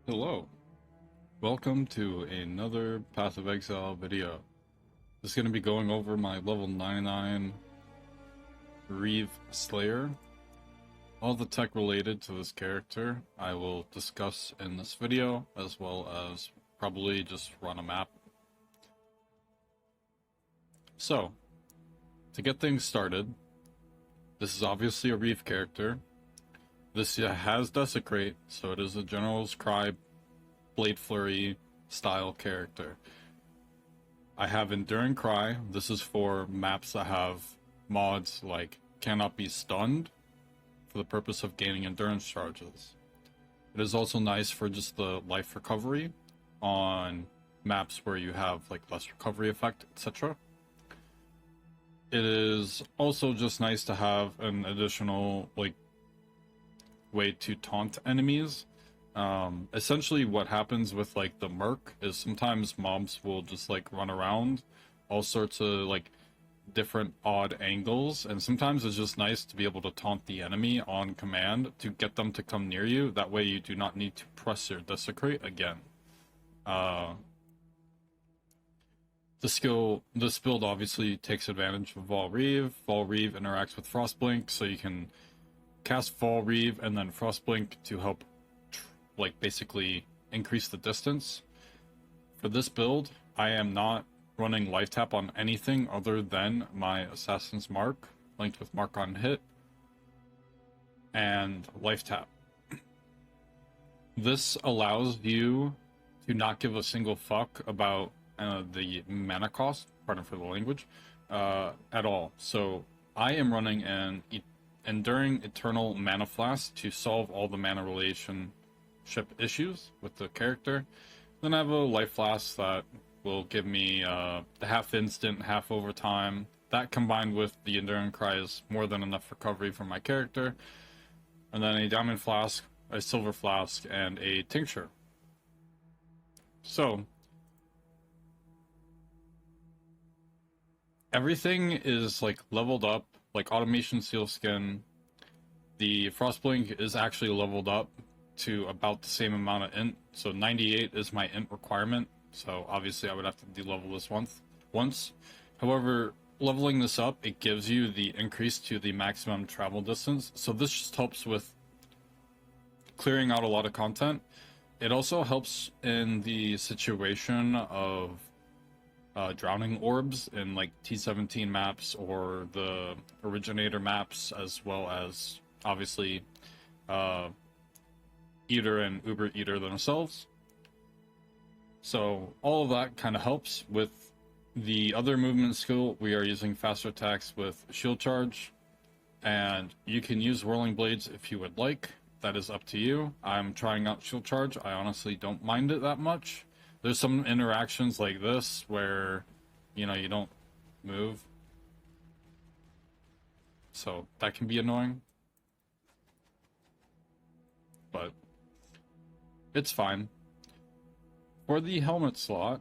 Hello, welcome to another Path of Exile video. This is going to be going over my level 99 Reeve Slayer. All the tech related to this character I will discuss in this video, as well as probably just run a map. So, to get things started, this is obviously a Reeve character. This has Desecrate, so it is a General's Cry Blade Flurry style character. I have Enduring Cry. This is for maps that have mods like cannot be stunned for the purpose of gaining endurance charges. It is also nice for just the life recovery on maps where you have like less recovery effect, etc. It is also just nice to have an additional like way to taunt enemies. Essentially what happens with like the Merc is sometimes mobs will just like run around all sorts of like different odd angles, and sometimes it's just nice to be able to taunt the enemy on command to get them to come near you. That way you do not need to press your Desecrate again. This build obviously takes advantage of Vol Reeve. Vol Reeve interacts with Frostblink, so you can cast Vol Reeve and then Frostblink to help like basically increase the distance. For this build, I am not running life tap on anything other than my Assassin's Mark, linked with Mark on Hit, and life tap. This allows you to not give a single fuck about the mana cost, pardon for the language, at all. So I am running an Enduring Eternal Mana Flask to solve all the mana relationship issues with the character. Then I have a Life Flask that will give me the half instant, half overtime. That combined with the Enduring Cry is more than enough recovery for my character. And then a Diamond Flask, a Silver Flask, and a Tincture. So everything is like leveled up, like Automation Sealskin. The Frostblink is actually leveled up to about the same amount of int, so 98 is my int requirement, so obviously I would have to de-level this once. However, leveling this up, it gives you the increase to the maximum travel distance, so this just helps with clearing out a lot of content. It also helps in the situation of drowning orbs in like T17 maps or the originator maps, as well as obviously Eater and Uber Eater themselves. So all of that kind of helps. With the other movement skill, we are using faster attacks with shield charge, and you can use whirling blades if you would like. That is up to you. I'm trying out shield charge. I honestly don't mind it that much. There's some interactions like this where, you know, you don't move, so that can be annoying, but it's fine. For the helmet slot,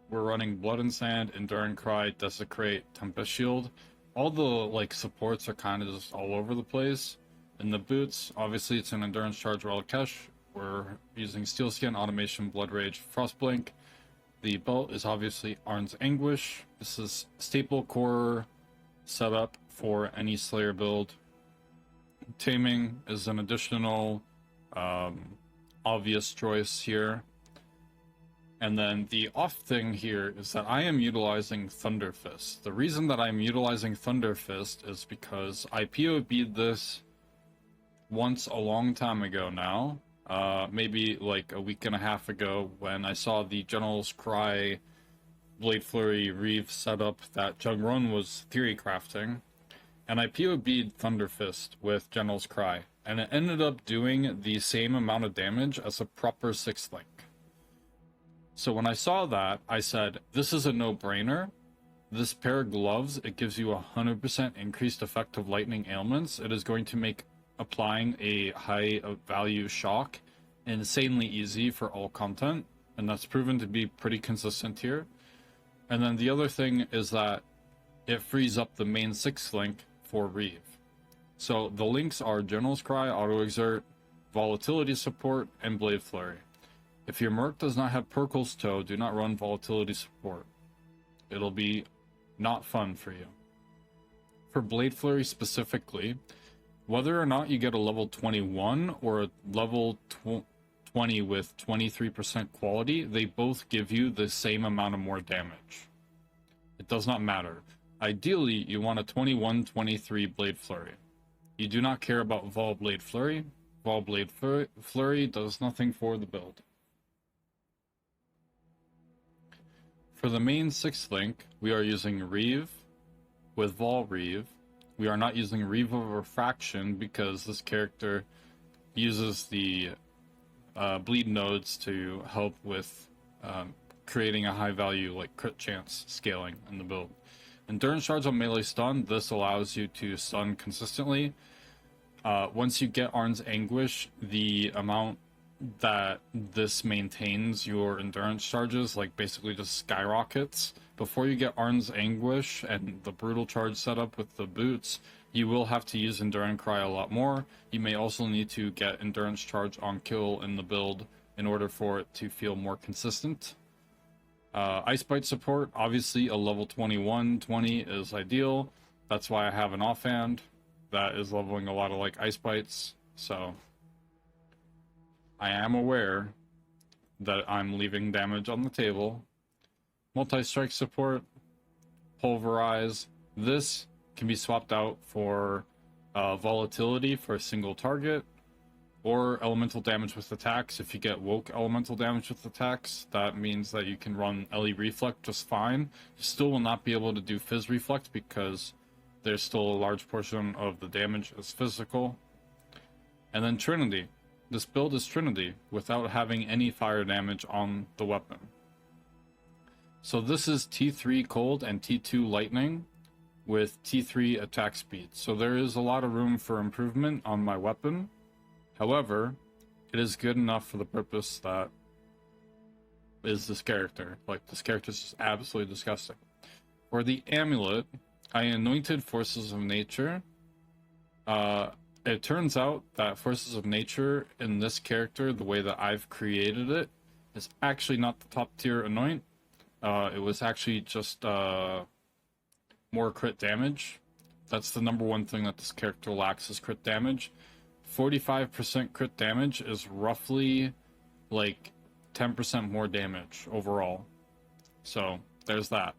we're running Blood and Sand, Enduring Cry, Desecrate, Tempest Shield. All the like supports are kind of just all over the place. In the boots, obviously it's an Endurance Charge Relicash. We're using Steelskin, Automation, Blood Rage, Frostblink. The belt is obviously Arn's Anguish. This is staple core setup for any Slayer build. Taming is an additional obvious choice here. And then the off thing here is that I am utilizing Thunderfist. The reason that I'm utilizing Thunderfist is because I PoE'd this once a long time ago now. Maybe like a week and a half ago, when I saw the General's Cry Blade Flurry Reeve setup that Jungron was theory crafting, and I PoE'd Thunderfist with General's Cry, and it ended up doing the same amount of damage as a proper 6th link. So when I saw that, I said, this is a no-brainer. This pair of gloves, it gives you 100% increased effect of lightning ailments. It is going to make applying a high value shock insanely easy for all content, and that's proven to be pretty consistent here. And then the other thing is that it frees up the main 6th link for Reeve. So the links are General's Cry, Auto Exert, Volatility Support, and Blade Flurry. If your Merc does not have Perkle's Toe, do not run Volatility support. It'll be not fun for you. For Blade Flurry specifically, whether or not you get a level 21 or a level 20 with 23% quality, they both give you the same amount of more damage. It does not matter. Ideally, you want a 21-23 Blade Flurry. You do not care about Vol Blade Flurry. Vol Blade Flurry does nothing for the build. For the main 6th link, we are using Reeve with Vol Reeve. We are not using Reeve of Refraction because this character uses the bleed nodes to help with creating a high value like crit chance scaling in the build. Endurance charge on melee stun, this allows you to stun consistently. Once you get Arn's Anguish, the amount that this maintains your endurance charges like basically just skyrockets. Before you get Arn's Anguish and the brutal charge setup with the boots, you will have to use Endurance Cry a lot more. You may also need to get endurance charge on kill in the build in order for it to feel more consistent. Ice Bite support, obviously a level 21-20 is ideal. That's why I have an offhand that is leveling a lot of like Ice Bites, so I am aware that I'm leaving damage on the table. Multi-strike support, Pulverize. This can be swapped out for volatility for a single target, or elemental damage with attacks. If you get woke elemental damage with attacks, that means that you can run LE Reflect just fine. You still will not be able to do Fizz Reflect because there's still a large portion of the damage is physical. And then Trinity. This build is Trinity without having any fire damage on the weapon. So this is T3 Cold and T2 Lightning with T3 attack speed. So there is a lot of room for improvement on my weapon. However, it is good enough for the purpose that is this character. Like, this character is just absolutely disgusting. For the amulet, I anointed Forces of Nature. It turns out that Forces of Nature in this character, the way that I've created it, is actually not the top tier anoint. It was actually just more crit damage. That's the number one thing that this character lacks is crit damage. 45% crit damage is roughly like 10% more damage overall. So there's that.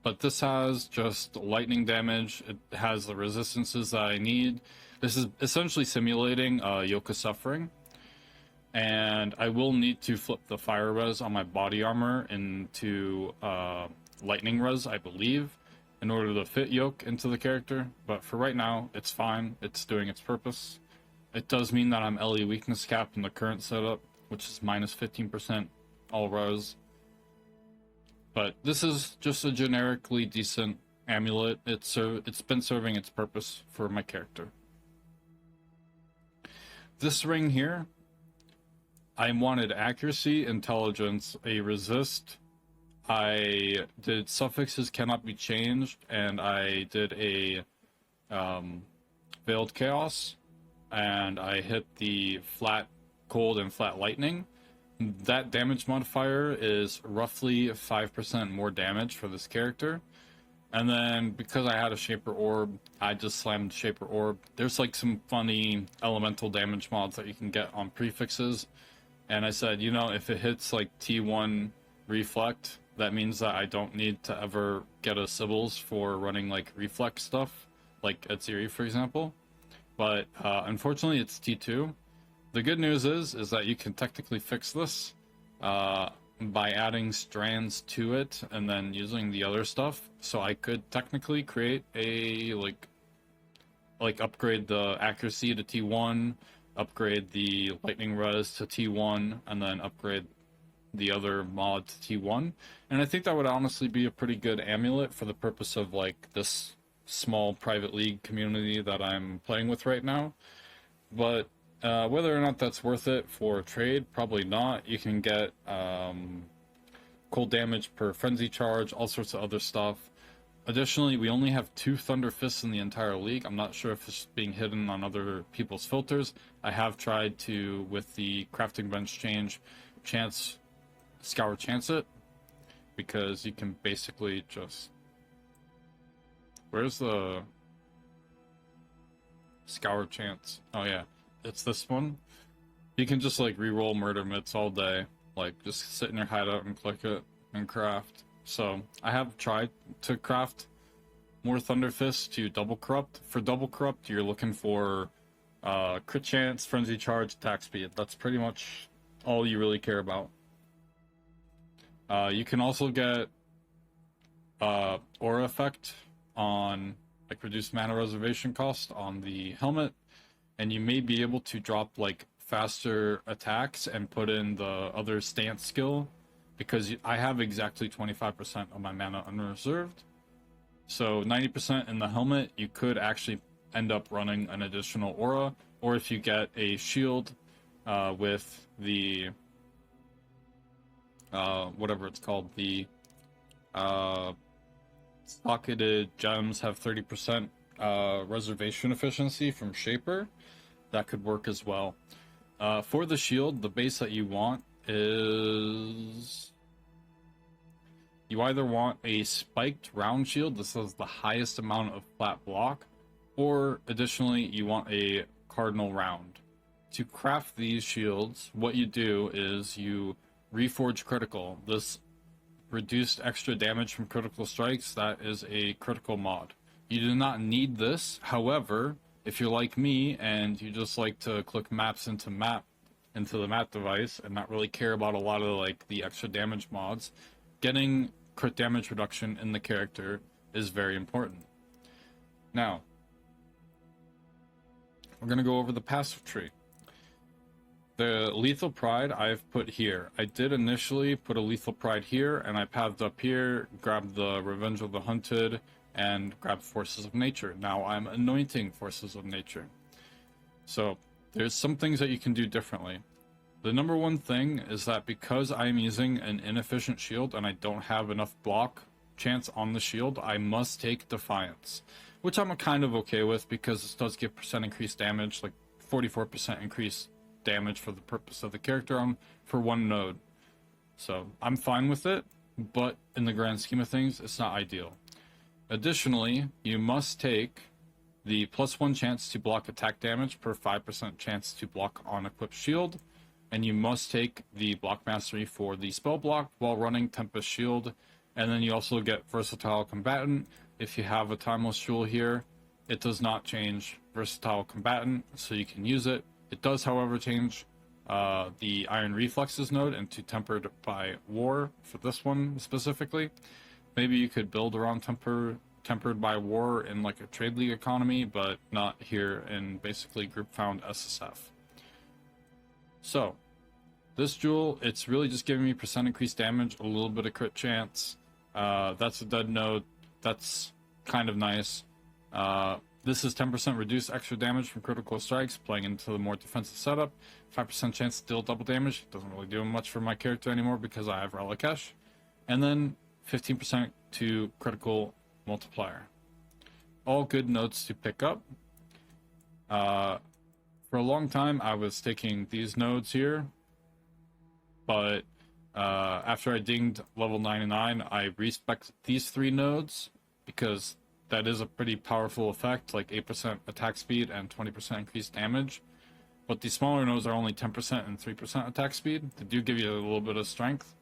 But this has just lightning damage. It has the resistances that I need. This is essentially simulating Yoka Suffering. And I will need to flip the fire res on my body armor into lightning res, I believe, in order to fit Yoke into the character. But for right now, it's fine. It's doing its purpose. It does mean that I'm LE weakness capped in the current setup, which is minus 15% all res. But this is just a generically decent amulet. It's been serving its purpose for my character. This ring here, I wanted accuracy, intelligence, a resist. I did suffixes cannot be changed, and I did a veiled chaos, and I hit the flat cold and flat lightning. That damage modifier is roughly 5% more damage for this character. And then because I had a Shaper Orb, I just slammed Shaper Orb. There's like some funny elemental damage mods that you can get on prefixes. And I said, you know, if it hits like T1 Reflect, that means that I don't need to ever get a Sybils for running like Reflect stuff, like Etziri, for example. But unfortunately, it's T2. The good news is that you can technically fix this by adding strands to it and then using the other stuff. So I could technically create a like upgrade the accuracy to T1, upgrade the lightning res to T1, and then upgrade the other mod to T1. And I think that would honestly be a pretty good amulet for the purpose of like this small private league community that I'm playing with right now. But whether or not that's worth it for trade, probably not. You can get cold damage per frenzy charge, all sorts of other stuff. Additionally, we only have 2 Thunderfists in the entire league. I'm not sure if it's being hidden on other people's filters. I have tried to, with the crafting bench change, scour chance it, because you can basically just... Where's the scour chance? Oh yeah, it's this one. You can just like reroll murder mitts all day, like just sit in your hideout and click it and craft. So I have tried to craft more Thunderfist to double corrupt. For double corrupt, you're looking for crit chance, frenzy charge, attack speed. That's pretty much all you really care about. You can also get aura effect on like reduced mana reservation cost on the helmet, and you may be able to drop like faster attacks and put in the other stance skill, because I have exactly 25% of my mana unreserved. So 90% in the helmet, you could actually end up running an additional aura, or if you get a shield with the whatever it's called, the socketed gems have 30% reservation efficiency from Shaper. That could work as well. For the shield, the base that you want is... You either want a spiked round shield, this has the highest amount of flat block, or additionally, you want a cardinal round. To craft these shields, what you do is you reforge critical. This reduced extra damage from critical strikes, that is a critical mod. You do not need this. However, if you're like me and you just like to click maps into the map device and not really care about a lot of like the extra damage mods, getting crit damage reduction in the character is very important. Now, we're going to go over the passive tree. The Lethal Pride I've put here. I did initially put a Lethal Pride here, and I pathed up here, grabbed the Revenge of the Hunted, and grabbed Forces of Nature. Now I'm anointing Forces of Nature. So, there's some things that you can do differently. The number one thing is that because I'm using an inefficient shield and I don't have enough block chance on the shield, I must take Defiance, which I'm kind of okay with because this does give percent increased damage, like 44% increased damage for the purpose of the character for one node. So I'm fine with it, but in the grand scheme of things, it's not ideal. Additionally, you must take the +1 chance to block attack damage per 5% chance to block on equipped shield, and you must take the block mastery for the spell block while running Tempest Shield, and then you also get Versatile Combatant. If you have a Timeless Jewel here, it does not change Versatile Combatant, so you can use it. It does, however, change the Iron Reflexes node into Tempered by War for this one specifically. Maybe you could build around Tempered by War in like a Trade League economy, but not here in basically Group Found SSF. So, this jewel, it's really just giving me percent increased damage, a little bit of crit chance. That's a dead node. That's kind of nice. This is 10% reduced extra damage from critical strikes, playing into the more defensive setup. 5% chance to deal double damage. Doesn't really do much for my character anymore because I have Relicash. And then 15% to critical multiplier. All good nodes to pick up. For a long time, I was taking these nodes here, but after I dinged level 99, I respec'd these 3 nodes because that is a pretty powerful effect, like 8% attack speed and 20% increased damage. But the smaller nodes are only 10% and 3% attack speed. They do give you a little bit of strength,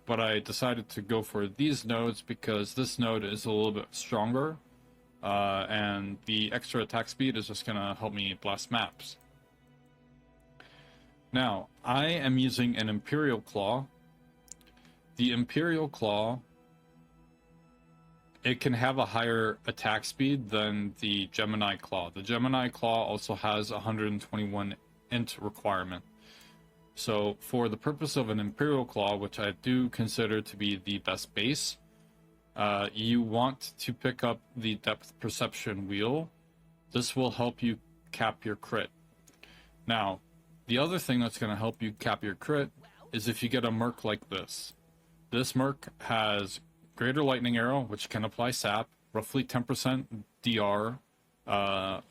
but I decided to go for these nodes because this node is a little bit stronger, and the extra attack speed is just going to help me blast maps. Now, I am using an Imperial Claw. The Imperial Claw, it can have a higher attack speed than the Gemini Claw. The Gemini Claw also has a 121 int requirement. So for the purpose of an Imperial Claw, which I do consider to be the best base, you want to pick up the Depth Perception Wheel. This will help you cap your crit. Now, the other thing that's going to help you cap your crit is if you get a Merc like this. This Merc has Greater Lightning Arrow, which can apply sap, roughly 10% DR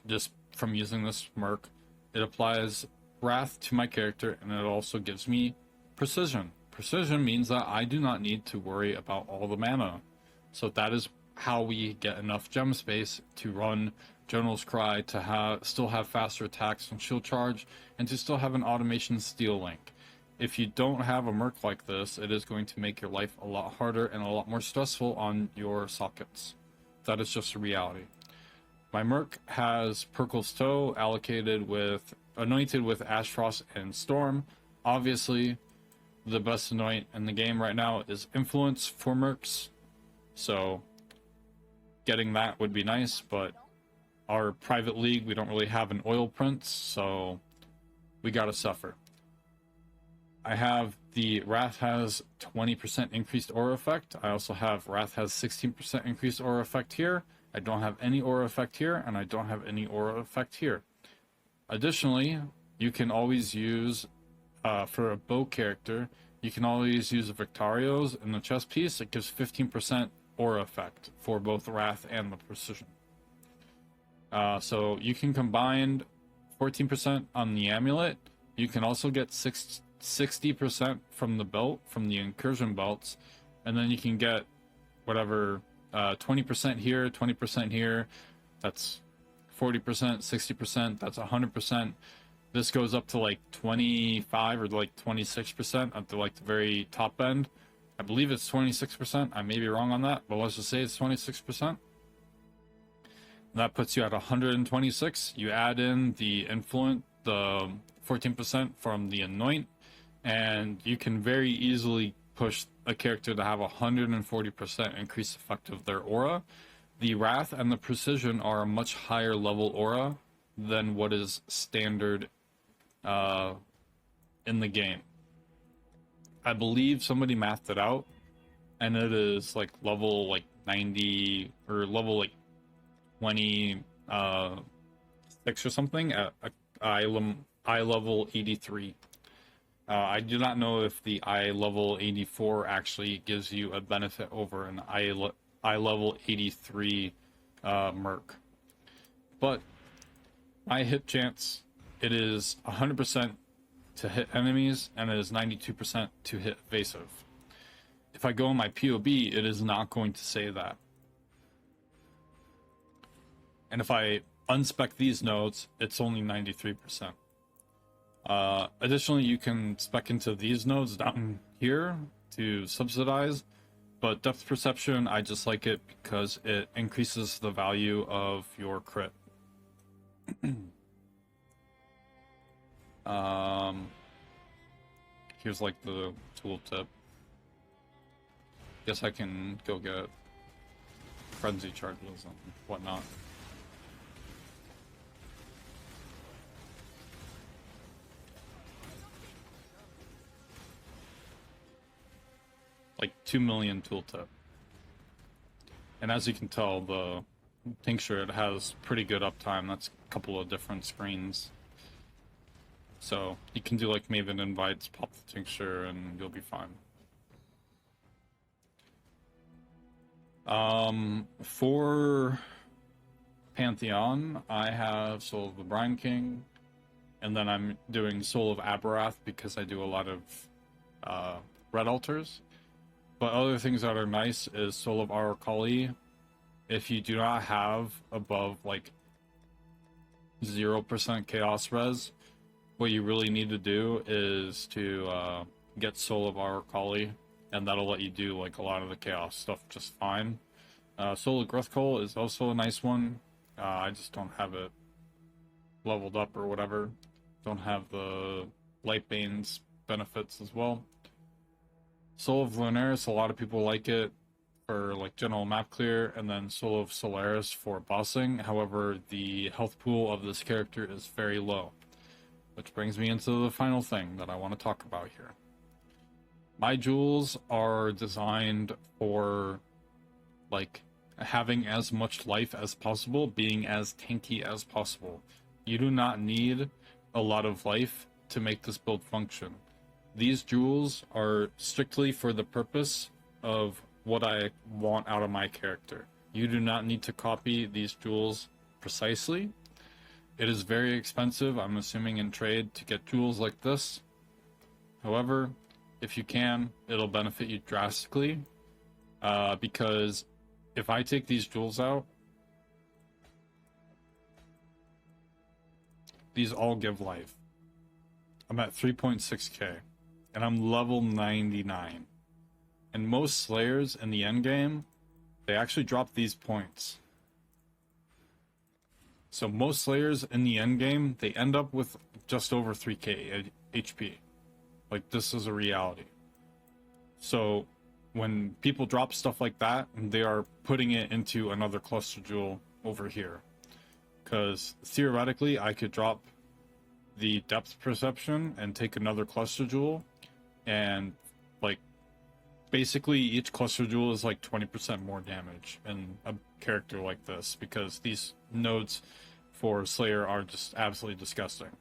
just from using this Merc. It applies Wrath to my character, and it also gives me Precision. Precision means that I do not need to worry about all the mana. So that is how we get enough gem space to run General's Cry, to still have faster attacks and shield charge, and to still have an automation steel link. If you don't have a Merc like this, it is going to make your life a lot harder and a lot more stressful on your sockets. That is just a reality. My Merc has Perkle's Toe anointed with Ashfrost and Storm. Obviously, the best anoint in the game right now is Influence for Mercs. So getting that would be nice, but our private league, we don't really have an oil prince, so we gotta suffer. I have the Wrath has 20% increased aura effect. I also have Wrath has 16% increased aura effect here. I don't have any aura effect here, and I don't have any aura effect here. Additionally, you can always use, for a bow character, you can always use a Victario's in the chest piece. It gives 15% aura effect for both Wrath and the Precision. So you can combine 14% on the amulet. You can also get 60% from the belt, from the incursion belts, and then you can get whatever 20% here, 20% here. That's 40%, 60%. That's 100%. This goes up to like 25 or like 26% at the like the very top end. I believe it's 26%. I may be wrong on that, but let's just say it's 26%. That puts you at 126. You add in the influence, the 14% from the anoint, and you can very easily push a character to have 140% increased effect of their aura. The Wrath and the Precision are a much higher level aura than what is standard in the game. I believe somebody mathed it out, and it is like level like 90 or level like 26 or something at eye level 83. I do not know if the eye level 84 actually gives you a benefit over an eye level 83 Merc. But my hit chance, it is 100% to hit enemies, and it is 92% to hit evasive. If I go in my POB, it is not going to say that. And if I unspec these nodes, it's only 93%. Additionally, you can spec into these nodes down here to subsidize, but depth perception, I just like it because it increases the value of your crit. Here's like the tooltip. Guess I can go get frenzy charges and whatnot. Like 2 million tooltip. And as you can tell, the tincture, it has pretty good uptime. That's a couple of different screens. So you can do like Maven invites, pop the tincture, and you'll be fine. For Pantheon, I have Soul of the Brine King, and then I'm doing Soul of Aberath because I do a lot of red altars. But other things that are nice is Soul of Arakali. If you do not have above like 0% chaos res, what you really need to do is to get Soul of Arakali, and that'll let you do like a lot of the chaos stuff just fine. Soul of Grethkohl is also a nice one. I just don't have it leveled up or whatever. Don't have the Lightbane's benefits as well. Soul of Lunaris, a lot of people like it for like general map clear, and then Soul of Solaris for bossing. However, the health pool of this character is very low. Which brings me into the final thing that I want to talk about here. My jewels are designed for like having as much life as possible, being as tanky as possible. You do not need a lot of life to make this build function. These jewels are strictly for the purpose of what I want out of my character. You do not need to copy these jewels precisely. It is very expensive, I'm assuming, in trade to get jewels like this. However, if you can, it'll benefit you drastically. Because if I take these jewels out, these all give life. I'm at 3.6k, and I'm level 99. And most slayers in the endgame, they actually drop these points. So most slayers in the endgame, they end up with just over 3k HP. Like, this is a reality. So when people drop stuff like that, they are putting it into another cluster jewel over here. Because theoretically, I could drop the depth perception and take another cluster jewel, and like basically each cluster jewel is like 20% more damage in a character like this, because these nodes for Slayer are just absolutely disgusting.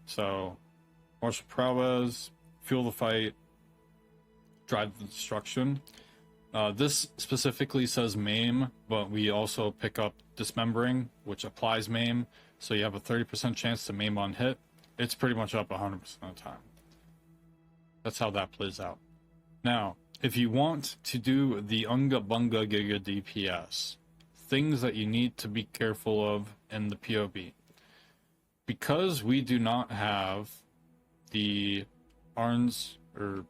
So martial prowess, fuel the fight, drive the destruction. This specifically says maim, but we also pick up dismembering, which applies maim, so you have a 30% chance to maim on hit. It's pretty much up 100% of the time. That's how that plays out. Now, if you want to do the Unga Bunga Giga DPS, things that you need to be careful of in the PoE. Because we do not have the Arns, or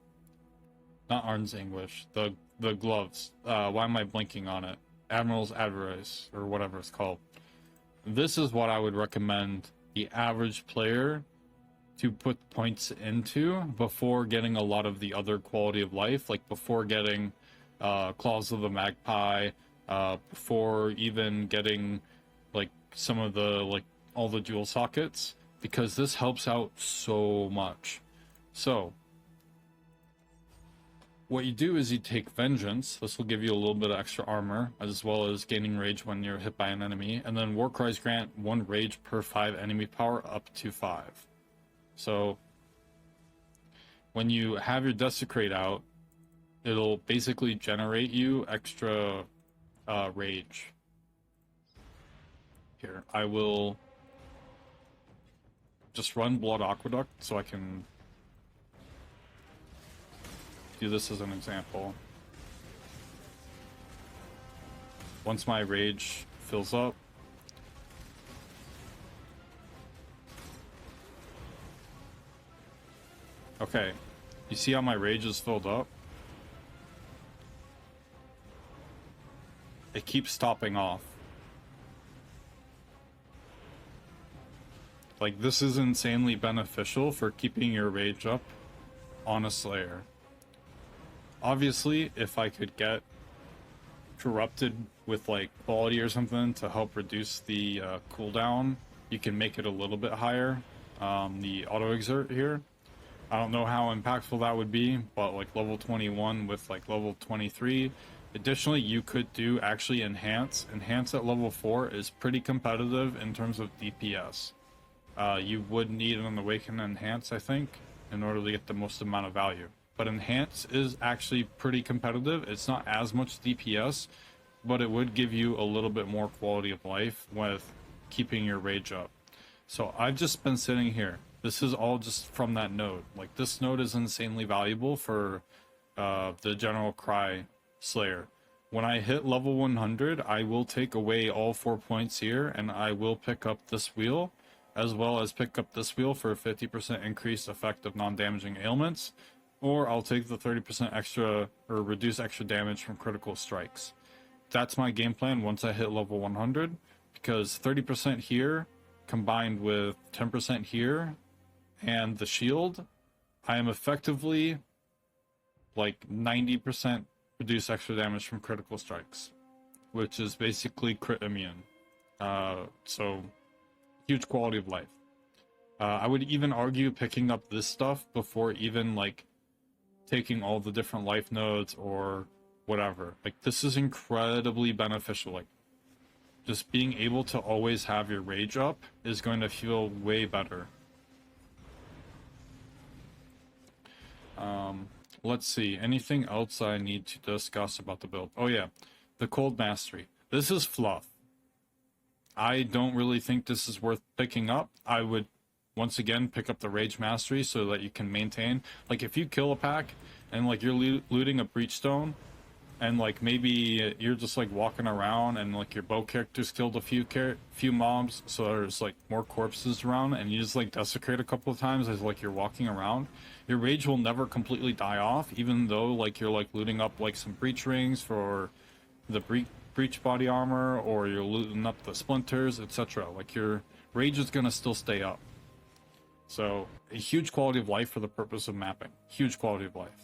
not Arns English, the gloves. Why am I blinking on it? Admiral's Adverse, or whatever it's called. This is what I would recommend the average player to put points into before getting a lot of the other quality of life, like before getting Claws of the Magpie, before even getting like some of the, like, all the dual sockets, because this helps out so much. So what you do is you take Vengeance. This will give you a little bit of extra armor, as well as gaining rage when you're hit by an enemy. And then War Cries grant 1 rage per 5 enemy power up to 5. So when you have your Desecrate out, it'll basically generate you extra rage. Here, I will just run Blood Aqueduct so I can do this as an example. Once my rage fills up, okay, you see how my rage is filled up? It keeps topping off. Like, this is insanely beneficial for keeping your rage up on a Slayer. Obviously, if I could get corrupted with like quality or something to help reduce the cooldown, you can make it a little bit higher. The auto exert here, I don't know how impactful that would be, but like level 21 with like level 23. Additionally, you could do actually enhance. Enhance at level 4 is pretty competitive in terms of DPS. You would need an Awaken Enhance, I think, in order to get the most amount of value. But Enhance is actually pretty competitive. It's not as much DPS, but it would give you a little bit more quality of life with keeping your rage up. So I've just been sitting here. This is all just from that node. Like, this node is insanely valuable for the General Cry Slayer. When I hit level 100, I will take away all 4 points here, and I will pick up this wheel, as well as pick up this wheel for a 50% increased effect of non-damaging ailments. Or I'll take the 30% extra, or reduce extra damage from critical strikes. That's my game plan once I hit level 100, because 30% here combined with 10% here and the shield, I am effectively like 90% reduce extra damage from critical strikes, which is basically crit immune. So huge quality of life. I would even argue picking up this stuff before even like taking all the different life nodes or whatever. Like, this is incredibly beneficial. Like, just being able to always have your rage up is going to feel way better. Let's see, anything else I need to discuss about the build? Oh yeah, The Cold Mastery. This is fluff. I don't really think this is worth picking up. I would, once again, pick up the Rage Mastery so that you can maintain. Like, if you kill a pack and, like, you're looting a Breachstone, and, like, maybe you're just, like, walking around and, like, your bow character's killed a few mobs, so there's, like, more corpses around, and you just, like, desecrate a couple of times as, like, you're walking around, your rage will never completely die off, even though, like, you're, like, looting up, like, some breach rings for the breach body armor, or you're looting up the splinters, etc. Like, your rage is gonna still stay up. So, a huge quality of life for the purpose of mapping. Huge quality of life.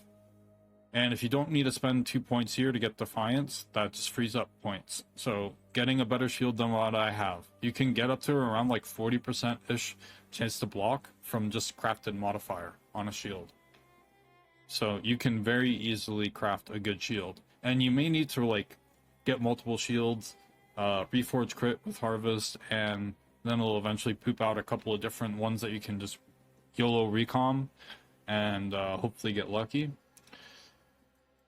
And if you don't need to spend 2 points here to get Defiance, that just frees up points. So, getting a better shield than what I have. You can get up to around like 40%-ish chance to block from just crafted modifier on a shield. So, you can very easily craft a good shield. And you may need to like get multiple shields, reforge crit with Harvest, and then it'll eventually poop out a couple of different ones that you can just YOLO recom and hopefully get lucky.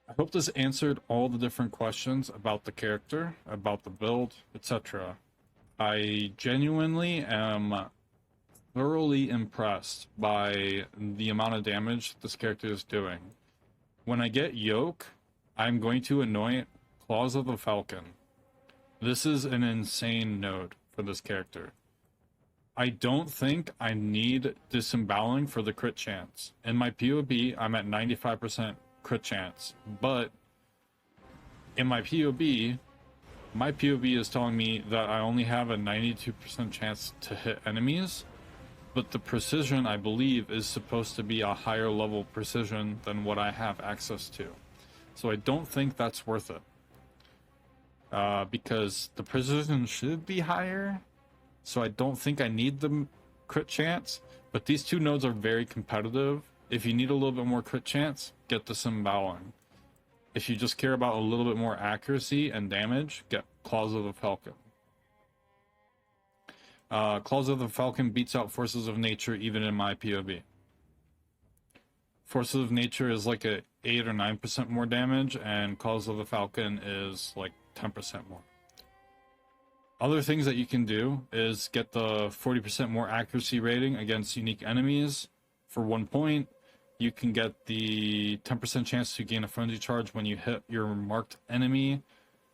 I hope this answered all the different questions about the character, about the build, etc. I genuinely am thoroughly impressed by the amount of damage this character is doing. When I get Yoke, I'm going to anoint Claws of the Falcon. This is an insane node for this character. I don't think I need Disemboweling for the crit chance. In my PoB, I'm at 95% crit chance, but in my PoB is telling me that I only have a 92% chance to hit enemies, but the precision, I believe, is supposed to be a higher level precision than what I have access to. So I don't think that's worth it, because the precision should be higher, so I don't think I need the crit chance, but these two nodes are very competitive. If you need a little bit more crit chance, get Disemboweling. If you just care about a little bit more accuracy and damage, get Claws of the Falcon. Claws of the Falcon beats out Forces of Nature even in my PoB. Forces of Nature is like a 8 or 9% more damage, and Claws of the Falcon is like 10% more. Other things that you can do is get the 40% more accuracy rating against unique enemies for 1 point. You can get the 10% chance to gain a frenzy charge when you hit your marked enemy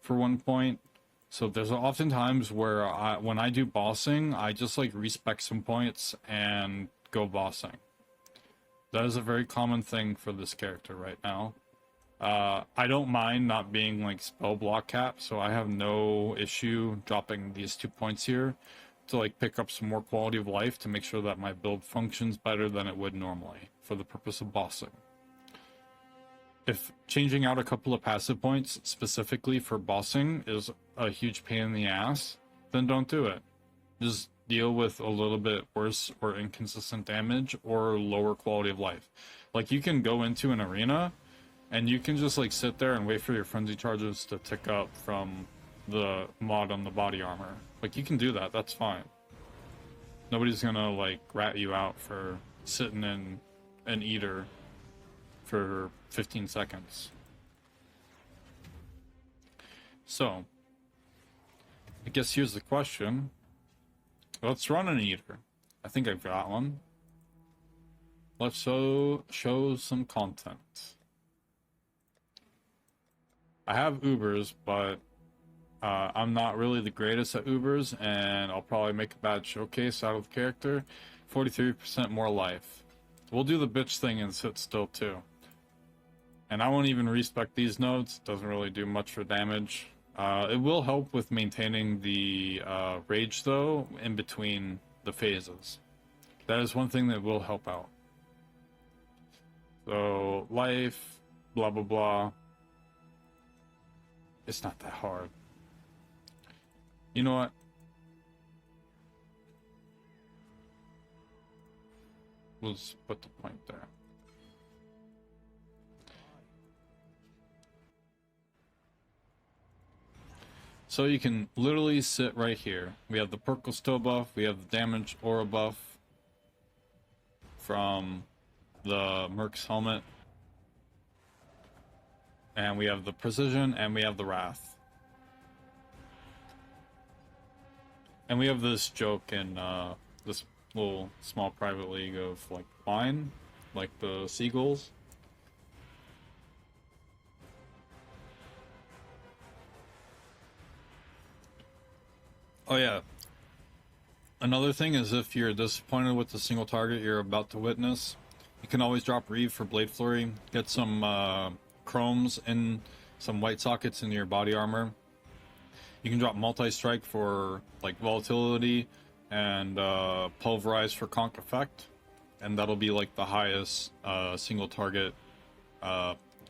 for 1 point. So there's often times where when I do bossing, I just like respec some points and go bossing. That is a very common thing for this character right now. I don't mind not being like spell block cap, so I have no issue dropping these 2 points here to like pick up some more quality of life to make sure that my build functions better than it would normally for the purpose of bossing. If changing out a couple of passive points specifically for bossing is a huge pain in the ass, then don't do it. Just deal with a little bit worse or inconsistent damage or lower quality of life. Like, you can go into an arena and you can just like sit there and wait for your frenzy charges to tick up from the mod on the body armor. Like, you can do that, that's fine. Nobody's gonna like rat you out for sitting in an eater for 15 seconds. So, I guess here's the question. Let's run an eater. I think I've got one. Let's show some content. I have Ubers, but I'm not really the greatest at Ubers, and I'll probably make a bad showcase out of the character. 43% more life. We'll do the bitch thing and sit still too. And I won't even respec these nodes. Doesn't really do much for damage. It will help with maintaining the rage though in between the phases. That is one thing that will help out. So life, blah blah blah. It's not that hard. You know what? We'll just put the point there. So you can literally sit right here. We have the Purple Stow buff, we have the damage aura buff from the Merc's helmet, and we have the precision, and we have the wrath. And we have this joke in this little small private league of like wine, like the seagulls. Oh yeah. Another thing is if you're disappointed with the single target you're about to witness, you can always drop Reeve for Blade Flurry, get some chromes and some white sockets into your body armor. You can drop multi-strike for like volatility and pulverize for conk effect, and that'll be like the highest single target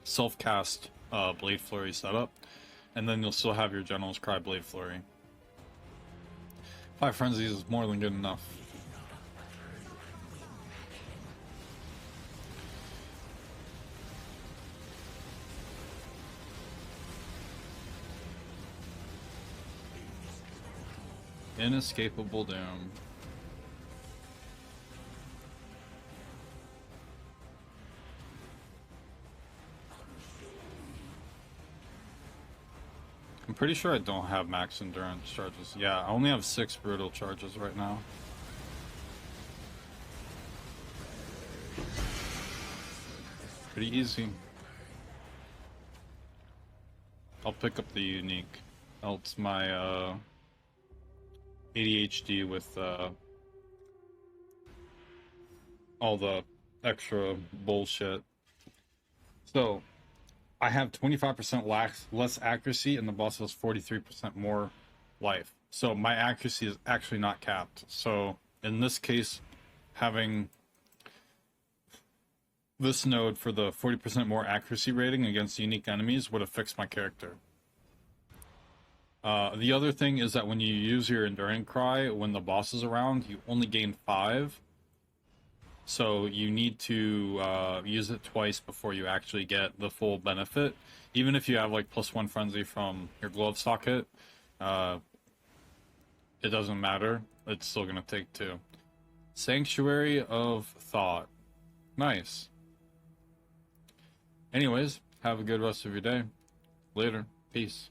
self-cast Blade Flurry setup, and then you'll still have your General's Cry Blade Flurry. 5 frenzies is more than good enough. Inescapable doom. I'm pretty sure I don't have max endurance charges. Yeah, I only have 6 brutal charges right now. Pretty easy. I'll pick up the unique. Else my ADHD with all the extra bullshit. So I have 25% less accuracy, and the boss has 43% more life. So my accuracy is actually not capped. So in this case, having this node for the 40% more accuracy rating against unique enemies would have fixed my character. The other thing is that when you use your Enduring Cry, when the boss is around, you only gain 5. So you need to use it twice before you actually get the full benefit. Even if you have like +1 frenzy from your glove socket, it doesn't matter. It's still gonna take 2. Sanctuary of Thought. Nice. Anyways, have a good rest of your day. Later. Peace.